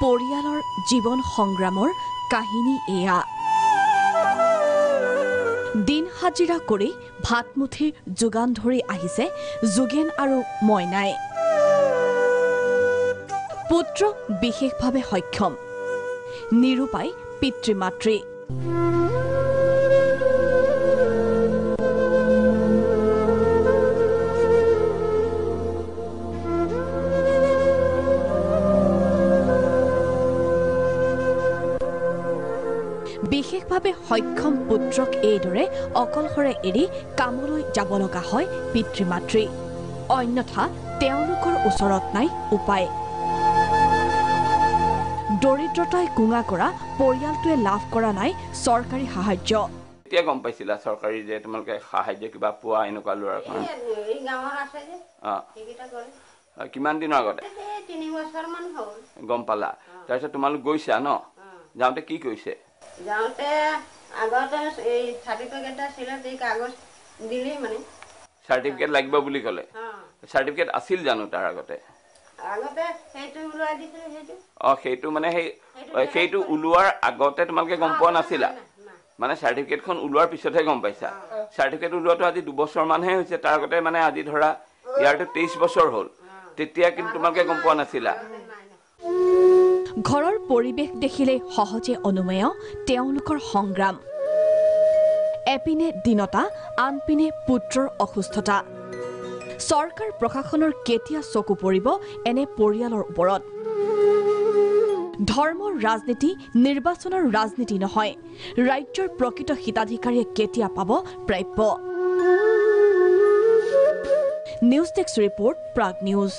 পৰিয়ালৰ জীৱন সংগ্ৰামৰ কাহিনী এয়া দিন হাজিৰা কৰি ভাতমুঠিৰ যোগান ধৰি আহিছে যোগেন আৰু মইনাই পুত্ৰ বিশেষভাৱে সক্ষম নিৰুপায় পিতৃ-মাতৃ বিশেষভাৱে সক্ষম পুত্ৰক এইদৰে অকলশৰে এৰি কামলৈ যাব লগা হয় পিতৃ-মাতৃ অন্যথা তেওঁলোকৰ ওচৰত নাই উপায় দৰিদ্ৰতাই কুঙা কৰা পৰিয়ালটোৱে লাভ কৰা নাই চৰকাৰী সাহায্য এতিয়া গম পাইছিলা চৰকাৰী যে তোমালোকে সাহায্য কিবা পোৱা এনেকুৱা লোৱাৰ কাৰণে এই গাঁৱৰ আছে যে এইকেইটা কৰে কিমান দিনৰ আগতে 3 বছৰ মান হ'ল গম পালা তাৰপিছত তোমালোক গৈছা ন যাওঁতে কি কৈছে যাওঁতে আগতে এই সাৰ্টিফিকেট আছিল এই কাগজ দিলি মানে সাৰ্টিফিকেট লাগিব বুলি ক'লে সাৰ্টিফিকেট আছিল জানো তাৰ আগতে সেইটো উলাই দিছিল সেইটো মানে সেইটো উলোৱাৰ আগতে তোমালোকে গম পোৱা নাছিলা মানে সাৰ্টিফিকেটখন উলোৱাৰ পিছতহে গম পাইছা সাৰ্টিফিকেট উলোৱাটো আজি 2 বছৰ মানহে হৈছে তাৰ আগতে মানে আজি ধৰা ইয়াৰটো 23 বছৰ হ'ল তেতিয়া কিন্তু তোমালোকে গম পোৱা নাছিলা ঘৰৰ পৰিবেশ দেখিলে সহজে অনুমেয় তেওঁলোকৰ সংগ্ৰাম এপিনে দিনতা আনপিনে পুত্ৰৰ অসুস্থতা চৰকাৰ প্ৰশাসনৰ কেতিয়া চকু পৰিব এনে পৰিয়ালৰ ওপৰত ধৰ্মৰ ৰাজনীতি নিৰ্বাচনৰ ৰাজনীতি নহয় ৰাজ্যৰ প্ৰকৃত হিতাধিকাৰীয়ে কেতিয়া পাব প্ৰাপ্য news desk report Prag news